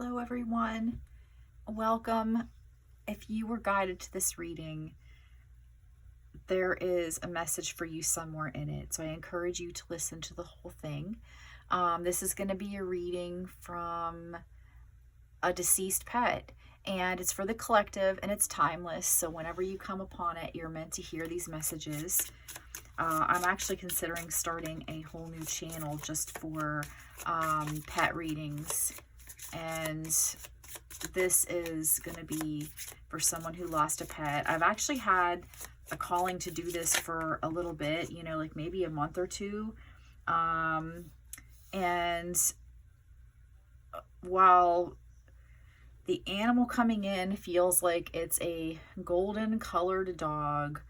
Hello, everyone. Welcome. If you were guided to this reading, there is a message for you somewhere in it. So I encourage you to listen to the whole thing. This is going to be a reading from a deceased pet, and it's for the collective and it's timeless. So whenever you come upon it, you're meant to hear these messages. I'm actually considering starting a whole new channel just for pet readings, and this is going to be for someone who lost a pet. I've actually had a calling to do this for a little bit, like maybe a month or two. And while the animal coming in feels like it's a golden colored dog,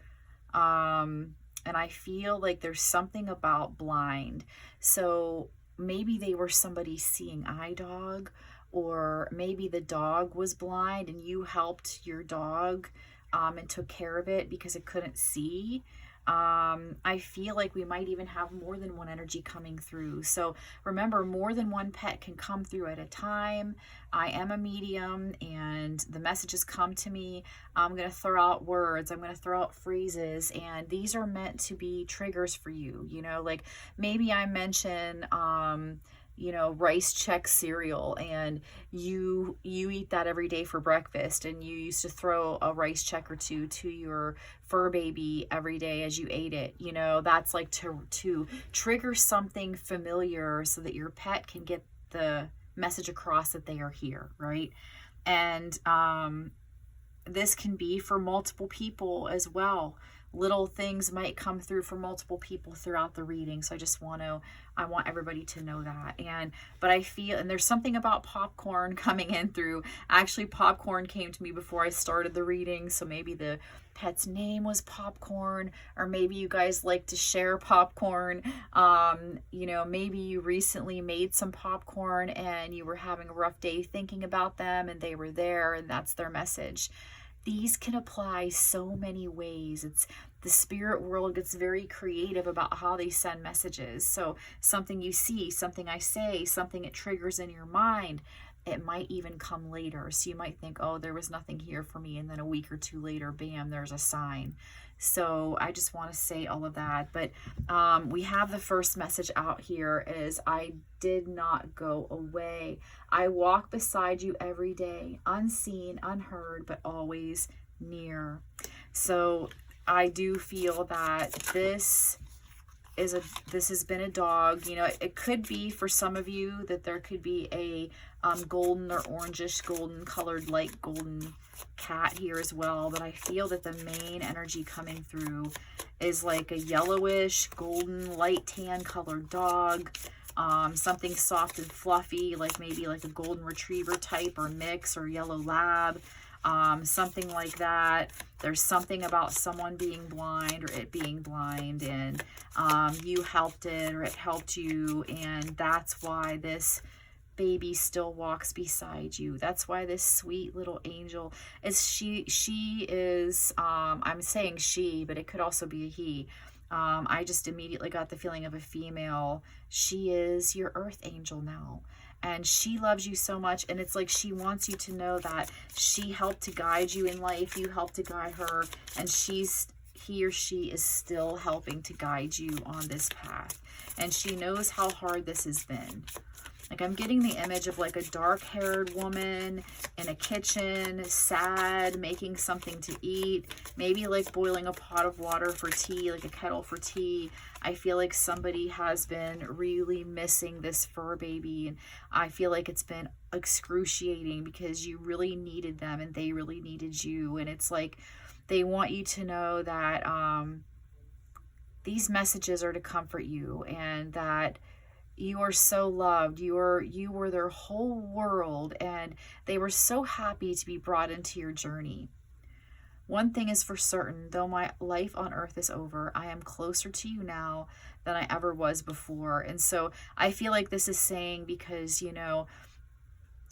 and I feel like there's something about blind. So maybe they were somebody's seeing eye dog, or maybe the dog was blind and you helped your dog and took care of it because it couldn't see. I feel like we might even have more than one energy coming through. So remember, more than one pet can come through at a time. I am a medium and the messages come to me. I'm going to throw out words. I'm going to throw out phrases, and these are meant to be triggers for you. Like maybe I mention, rice check cereal, and you eat that every day for breakfast, and you used to throw a rice check or two to your fur baby every day as you ate it. That's like to trigger something familiar so that your pet can get the message across that they are here, right? And this can be for multiple people as well. Little things might come through for multiple people throughout the reading. So I want everybody to know that. But I feel, and there's something about popcorn coming in through. Actually, popcorn came to me before I started the reading. So maybe the pet's name was Popcorn, or maybe you guys like to share popcorn. Maybe you recently made some popcorn and you were having a rough day thinking about them and they were there and that's their message. These can apply so many ways. The spirit world gets very creative about how they send messages. So something you see, something I say, something it triggers in your mind, it might even come later. So you might think, oh, there was nothing here for me. And then a week or two later, bam, there's a sign. So I just want to say all of that. But we have the first message out here is, I did not go away. I walk beside you every day, unseen, unheard, but always near. So I do feel that this has been a dog. It could be for some of you that there could be a golden or orangish golden colored, light golden cat here as well, but I feel that the main energy coming through is like a yellowish golden light tan colored dog, something soft and fluffy, like maybe like a golden retriever type or mix, or yellow lab, something like that. There's something about someone being blind or it being blind, and you helped it or it helped you, and that's why this baby still walks beside you. That's why this sweet little angel is, she is, I'm saying she, but it could also be a he. I just immediately got the feeling of a female. She is your earth angel now. And she loves you so much. And it's like she wants you to know that she helped to guide you in life. You helped to guide her. And he or she is still helping to guide you on this path. And she knows how hard this has been. Like, I'm getting the image of like a dark-haired woman in a kitchen, sad, making something to eat, maybe like boiling a pot of water for tea, like a kettle for tea. I feel like somebody has been really missing this fur baby, and I feel like it's been excruciating because you really needed them and they really needed you. And it's like they want you to know that these messages are to comfort you, and that you are so loved. You were their whole world, and they were so happy to be brought into your journey. One thing is for certain, though my life on earth is over, I am closer to you now than I ever was before. And so I feel like this is saying, because,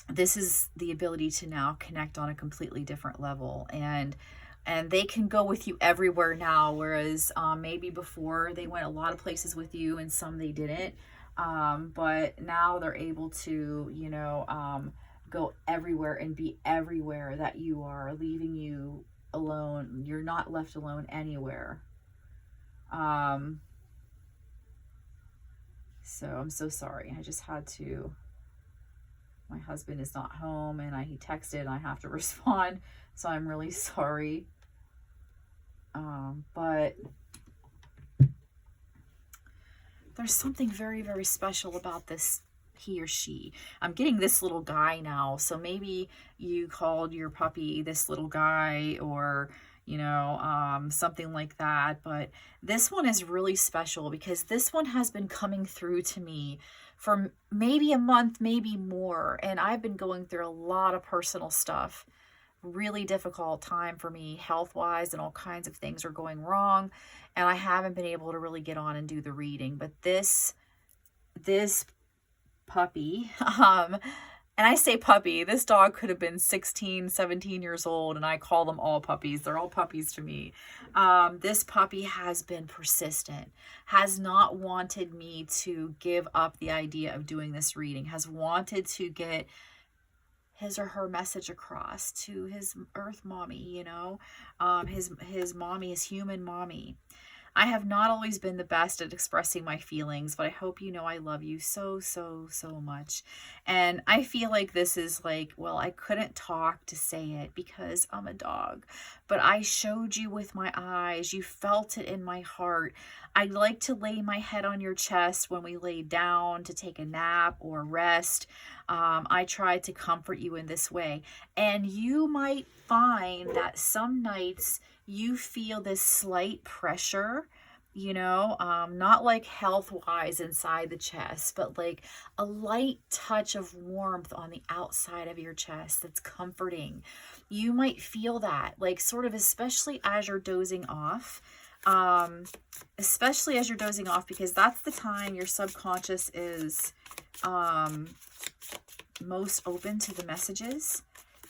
this is the ability to now connect on a completely different level, and they can go with you everywhere now, whereas maybe before they went a lot of places with you and some they didn't. But now they're able to, go everywhere and be everywhere that you are, leaving you alone. You're not left alone anywhere. So I'm so sorry. I just had to, my husband is not home and he texted and I have to respond. So I'm really sorry. But there's something very, very special about this, he or she. I'm getting this little guy now. So maybe you called your puppy this little guy, or, you know, something like that. But this one is really special because this one has been coming through to me for maybe a month, maybe more. And I've been going through a lot of personal stuff. Really difficult time for me health-wise, and all kinds of things are going wrong, and I haven't been able to really get on and do the reading. But this puppy, and I say puppy, this dog could have been 16, 17 years old, and I call them all puppies. They're all puppies to me. This puppy has been persistent, has not wanted me to give up the idea of doing this reading, has wanted to get his or her message across to his earth mommy, you know, his mommy, his human mommy. I have not always been the best at expressing my feelings, but I hope you know I love you so, so, so much. And I feel like this is like, well, I couldn't talk to say it because I'm a dog, but I showed you with my eyes. You felt it in my heart. I'd like to lay my head on your chest when we lay down to take a nap or rest. I tried to comfort you in this way. And you might find that some nights you feel this slight pressure, you know, not like health-wise inside the chest, but like a light touch of warmth on the outside of your chest that's comforting. You might feel that, like, sort of, especially as you're dozing off. Especially as you're dozing off, because that's the time your subconscious is most open to the messages.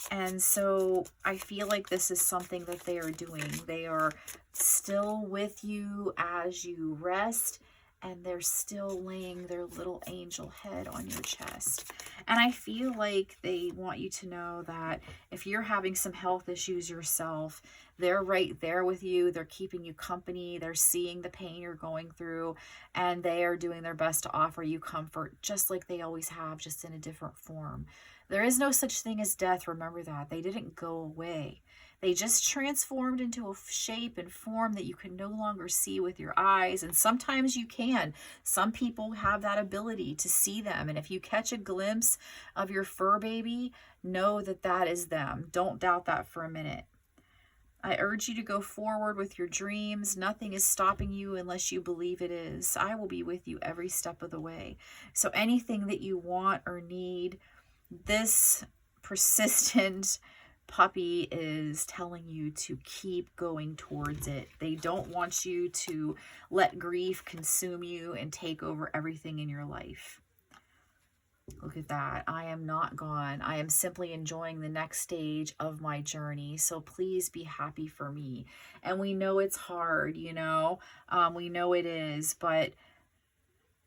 And so I feel like this is something that they are doing. They are still with you as you rest, and they're still laying their little angel head on your chest. And I feel like they want you to know that if you're having some health issues yourself, they're right there with you. They're keeping you company. They're seeing the pain you're going through, and they are doing their best to offer you comfort, just like they always have, just in a different form. There is no such thing as death. Remember that. They didn't go away. They just transformed into a shape and form that you can no longer see with your eyes. And sometimes you can. Some people have that ability to see them. And if you catch a glimpse of your fur baby, know that that is them. Don't doubt that for a minute. I urge you to go forward with your dreams. Nothing is stopping you unless you believe it is. I will be with you every step of the way. So anything that you want or need, this persistent puppy is telling you to keep going towards it. They don't want you to let grief consume you and take over everything in your life. Look at that. I am not gone. I am simply enjoying the next stage of my journey. So please be happy for me. And we know it's hard, you know, we know it is, but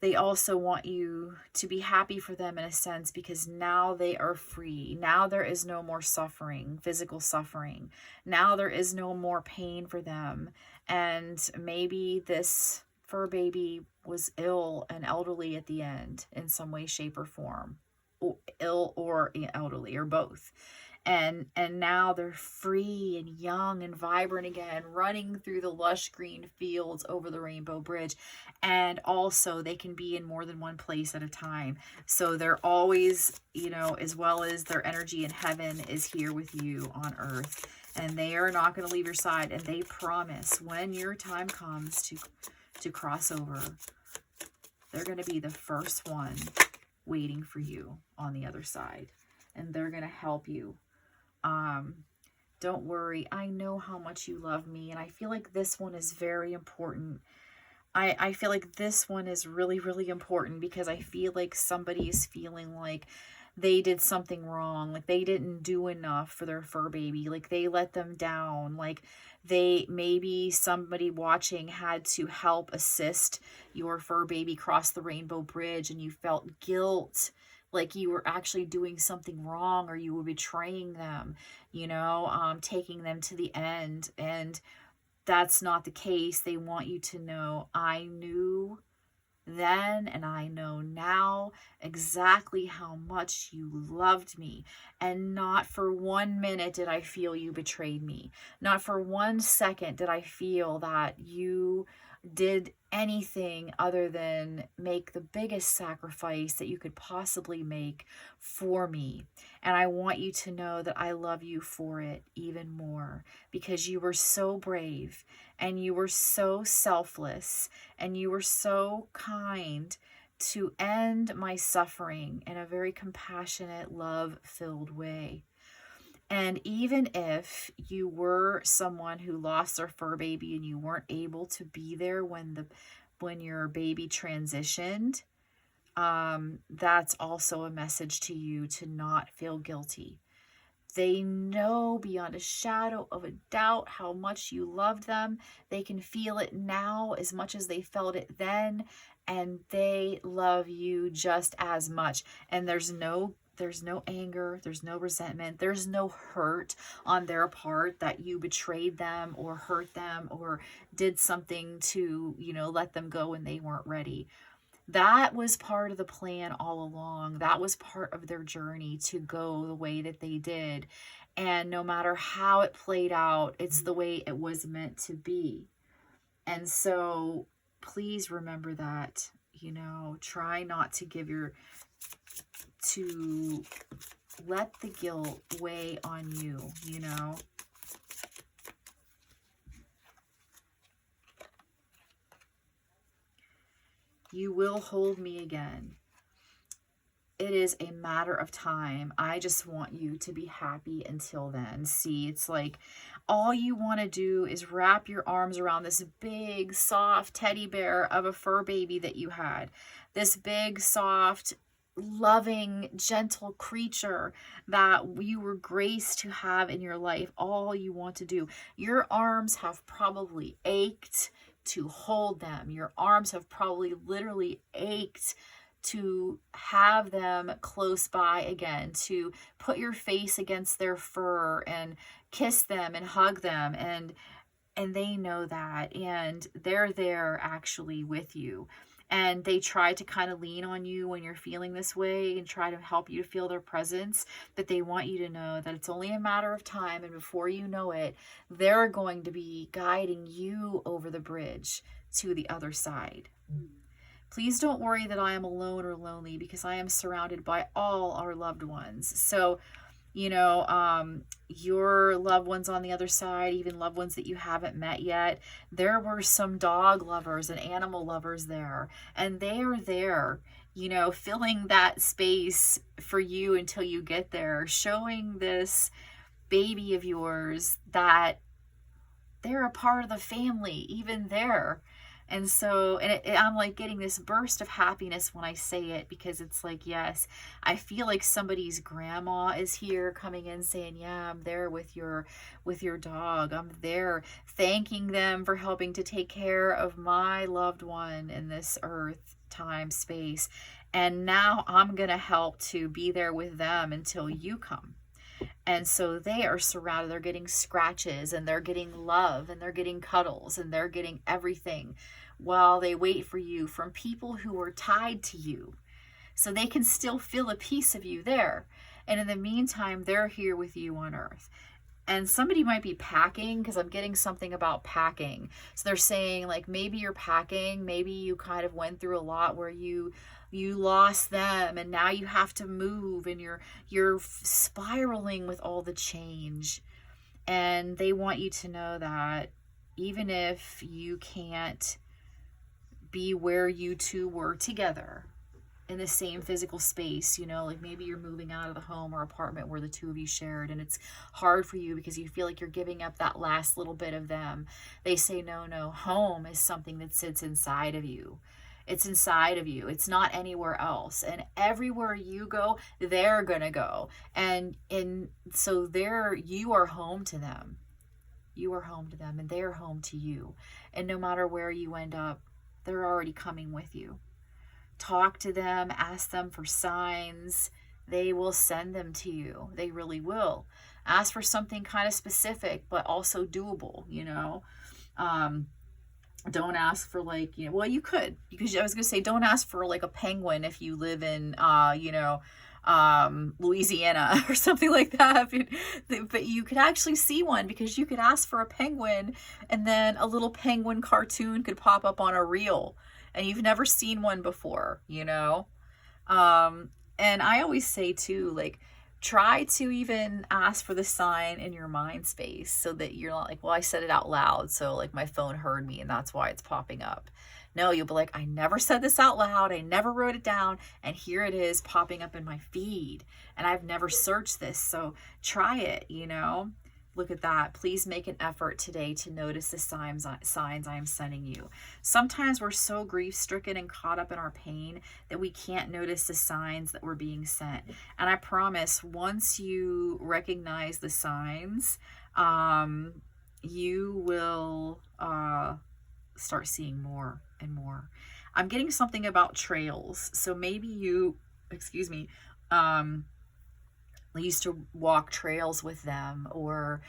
they also want you to be happy for them in a sense, because now they are free. Now there is no more suffering, physical suffering. Now there is no more pain for them. And maybe this fur baby was ill and elderly at the end in some way, shape, or form. Ill or elderly, or both. And now they're free and young and vibrant again, running through the lush green fields over the Rainbow Bridge. And also they can be in more than one place at a time. So they're always, you know, as well as their energy in heaven is here with you on earth. And they are not going to leave your side. And they promise when your time comes to cross over, they're going to be the first one waiting for you on the other side. And they're going to help you. Don't worry. I know how much you love me, and I feel like this one is very important. I feel like this one is really, really important, because I feel like somebody is feeling like they did something wrong, like they didn't do enough for their fur baby, like they let them down, like maybe somebody watching had to help assist your fur baby cross the Rainbow Bridge, and you felt guilt, like you were actually doing something wrong, or you were betraying them, taking them to the end. And that's not the case. They want you to know, I knew then and I know now exactly how much you loved me. And not for 1 minute did I feel you betrayed me. Not for 1 second did I feel that you did anything other than make the biggest sacrifice that you could possibly make for me. And I want you to know that I love you for it even more, because you were so brave, and you were so selfless, and you were so kind to end my suffering in a very compassionate, love-filled way. And even if you were someone who lost their fur baby and you weren't able to be there when your baby transitioned, that's also a message to you to not feel guilty. They know beyond a shadow of a doubt how much you loved them. They can feel it now as much as they felt it then, and they love you just as much. And there's no anger, there's no resentment, there's no hurt on their part that you betrayed them or hurt them or did something to, let them go when they weren't ready. That was part of the plan all along. That was part of their journey to go the way that they did. And no matter how it played out, it's the way it was meant to be. And so please remember that, try not to let the guilt weigh on you. You will hold me again. It is a matter of time. I just want you to be happy until then. See, it's like all you want to do is wrap your arms around this big, soft teddy bear of a fur baby that you had. This big, soft, loving, gentle creature that you were graced to have in your life. All you want to do. Your arms have probably ached to hold them. Your arms have probably literally ached to have them close by again, to put your face against their fur and kiss them and hug them, and they know that, and they're there actually with you. And they try to kind of lean on you when you're feeling this way and try to help you to feel their presence. But they want you to know that it's only a matter of time. And before you know it, they're going to be guiding you over the bridge to the other side. Please don't worry that I am alone or lonely, because I am surrounded by all our loved ones. So, your loved ones on the other side, even loved ones that you haven't met yet, there were some dog lovers and animal lovers there, and they are there, filling that space for you until you get there, showing this baby of yours that they're a part of the family, even there. And so, I'm like getting this burst of happiness when I say it, because it's like, yes, I feel like somebody's grandma is here coming in saying, yeah, I'm there with your dog. I'm there thanking them for helping to take care of my loved one in this earth, time, space. And now I'm going to help to be there with them until you come. And so they are surrounded. They're getting scratches, and they're getting love, and they're getting cuddles, and they're getting everything while they wait for you from people who are tied to you. So they can still feel a piece of you there. And in the meantime, they're here with you on earth. And somebody might be packing, because I'm getting something about packing. So they're saying, like, maybe you're packing, maybe you kind of went through a lot where you lost them, and now you have to move, and you're spiraling with all the change. And they want you to know that even if you can't be where you two were together in the same physical space, like maybe you're moving out of the home or apartment where the two of you shared, and it's hard for you because you feel like you're giving up that last little bit of them. They say, no, home is something that sits inside of you. It's inside of you. It's not anywhere else. And everywhere you go, they're gonna go. And so you are home to them. You are home to them, and they are home to you. And no matter where you end up, they're already coming with you. Talk to them, ask them for signs. They will send them to you. They really will. Ask for something kind of specific, but also doable, you know. Don't ask for like, you know, well, you could, because I was going to say, don't ask for like a penguin if you live in, you know, Louisiana or something like that. But you could actually see one, because you could ask for a penguin and then a little penguin cartoon could pop up on a reel and you've never seen one before, you know? And I always say too, like, try to even ask for the sign in your mind space so that you're not like, well, I said it out loud, so like my phone heard me and that's why it's popping up. No, you'll be like, I never said this out loud, I never wrote it down, and here it is popping up in my feed, and I've never searched this, so try it, you know? Look at that. Please make an effort today to notice the signs I am sending you. Sometimes we're so grief-stricken and caught up in our pain that we can't notice the signs that we're being sent. And I promise, once you recognize the signs, you will start seeing more and more. I'm getting something about trails. So maybe you, excuse me, used to walk trails with them, or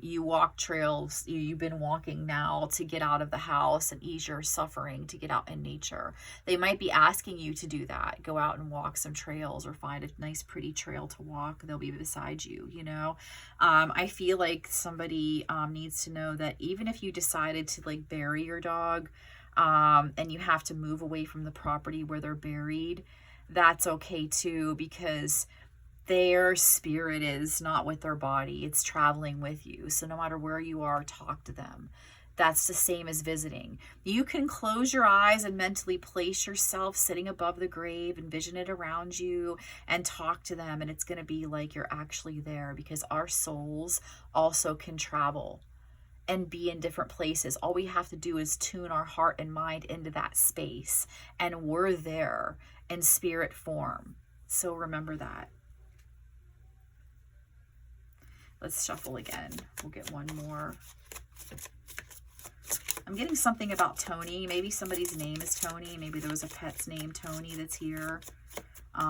you walk trails, you've been walking now to get out of the house and ease your suffering, to get out in nature. They might be asking you to do that. Go out and walk some trails, or find a nice pretty trail to walk. They'll be beside you, you know. I feel like somebody needs to know that even if you decided to like bury your dog, and you have to move away from the property where they're buried, that's okay too, because their spirit is not with their body. It's traveling with you. So no matter where you are, talk to them. That's the same as visiting. You can close your eyes and mentally place yourself sitting above the grave, envision it around you, and talk to them. And it's going to be like you're actually there, because our souls also can travel and be in different places. All we have to do is tune our heart and mind into that space, and we're there in spirit form. So remember that. Let's shuffle again. We'll get one more. I'm getting something about Tony. Maybe somebody's name is Tony. Maybe there was a pet's name Tony that's here.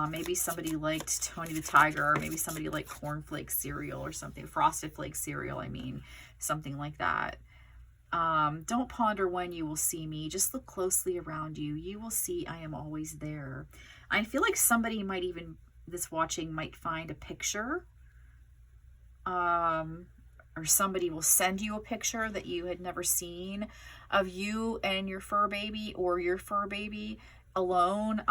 Maybe somebody liked Tony the Tiger, or maybe somebody liked cornflake cereal or something. Frosted Flake cereal, I mean. Something like that. Don't ponder when you will see me. Just look closely around you. You will see I am always there. I feel like somebody might even, this watching, might find a picture, or somebody will send you a picture that you had never seen of you and your fur baby, or your fur baby alone.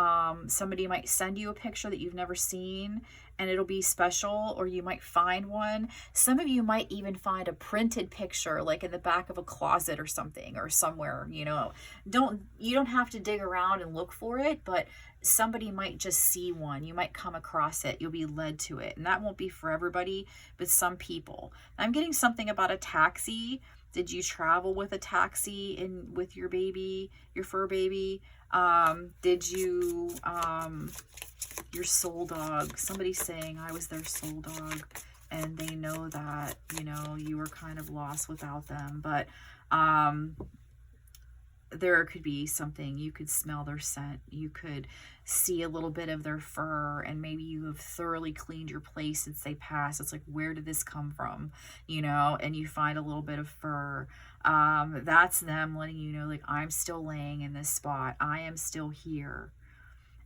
Somebody might send you a picture that you've never seen, and it'll be special, or you might find one. Some of you might even find a printed picture, like in the back of a closet or something, or somewhere, you know. You don't have to dig around and look for it, but somebody might just see one. You might come across it. You'll be led to it. And that won't be for everybody, but some people. I'm getting something about a taxi. Did you travel with a taxi with your baby, your fur baby? Did you, your soul dog, somebody's saying I was their soul dog, and they know that, you know, you were kind of lost without them. But there could be something. You could smell their scent. You could see a little bit of their fur, and maybe you have thoroughly cleaned your place since they passed. It's like, where did this come from? You know, and you find a little bit of fur. That's them letting you know, like, I'm still laying in this spot. I am still here.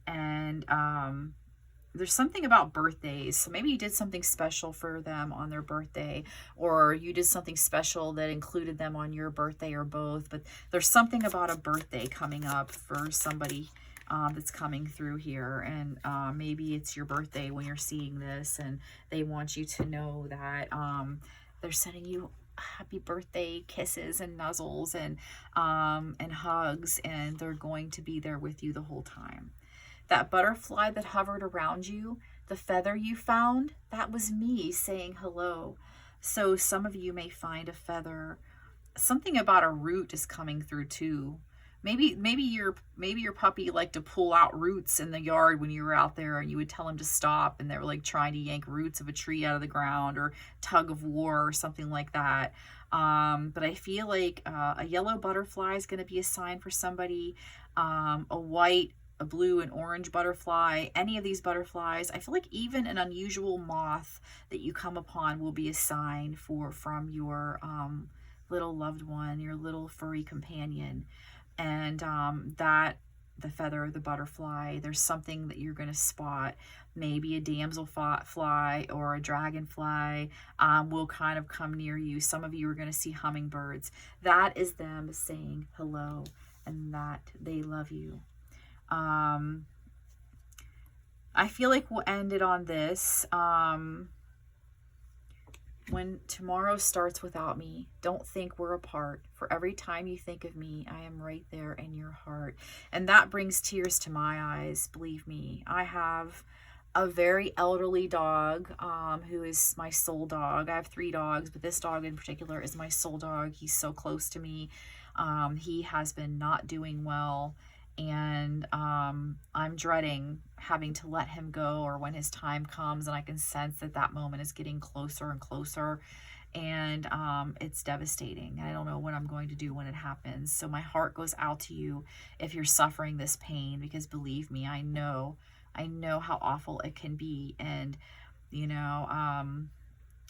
And there's something about birthdays. So maybe you did something special for them on their birthday, or you did something special that included them on your birthday, or both. But there's something about a birthday coming up for somebody that's coming through here. And maybe it's your birthday when you're seeing this, and they want you to know that they're sending you happy birthday kisses and nuzzles and hugs, and they're going to be there with you the whole time. That butterfly that hovered around you, the feather you found, that was me saying hello. So some of you may find a feather. Something about a root is coming through too. Maybe your puppy liked to pull out roots in the yard when you were out there, and you would tell him to stop, and they were like trying to yank roots of a tree out of the ground, or tug of war or something like that. But I feel like a yellow butterfly is going to be a sign for somebody. A white a blue and orange butterfly, any of these butterflies. I feel like even an unusual moth that you come upon will be a sign from your little loved one, your little furry companion. And that the feather, the butterfly, there's something that you're going to spot. Maybe a damselfly or a dragonfly will kind of come near you. Some of you are going to see hummingbirds. That is them saying hello and that they love you. I feel like we'll end it on this. When tomorrow starts without me, don't think we're apart. For every time you think of me, I am right there in your heart. And that brings tears to my eyes, believe me. I have a very elderly dog who is my soul dog. I have 3 dogs, but this dog in particular is my soul dog. He's so close to me. He has been not doing well, and I'm dreading having to let him go, or when his time comes, and I can sense that that moment is getting closer and closer, and it's devastating. I don't know what I'm going to do when it happens. So my heart goes out to you if you're suffering this pain, because believe me, I know how awful it can be. And you know,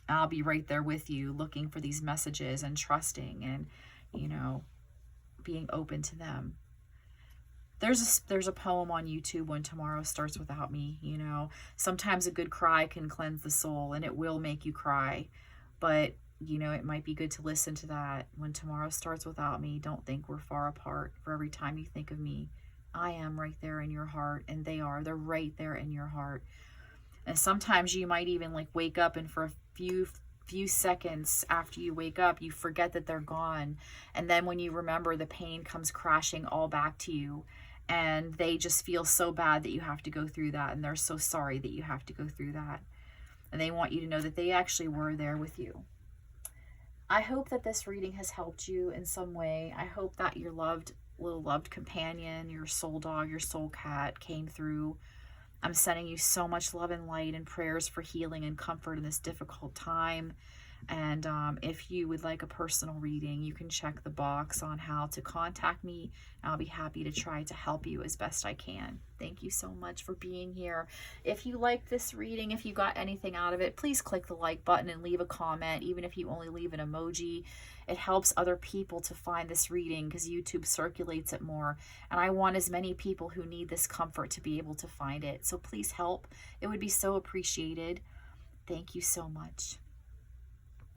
I'll be right there with you, looking for these messages and trusting, and you know, being open to them. There's a poem on YouTube, When Tomorrow Starts Without Me. You know, sometimes a good cry can cleanse the soul, and it will make you cry, but you know, it might be good to listen to that. When tomorrow starts without me, don't think we're far apart. For every time you think of me, I am right there in your heart, and they're right there in your heart. And sometimes you might even like wake up, and for a few seconds after you wake up, you forget that they're gone. And then when you remember, the pain comes crashing all back to you, and they just feel so bad that you have to go through that, and they're so sorry that you have to go through that, and they want you to know that they actually were there with you. I hope that this reading has helped you in some way. I hope that your loved companion, your soul dog, your soul cat came through. I'm sending you so much love and light and prayers for healing and comfort in this difficult time. And if you would like a personal reading, you can check the box on how to contact me. I'll be happy to try to help you as best I can. Thank you so much for being here. If you liked this reading, if you got anything out of it, please click the like button and leave a comment, even if you only leave an emoji. It helps other people to find this reading because YouTube circulates it more. And I want as many people who need this comfort to be able to find it. So please help. It would be so appreciated. Thank you so much.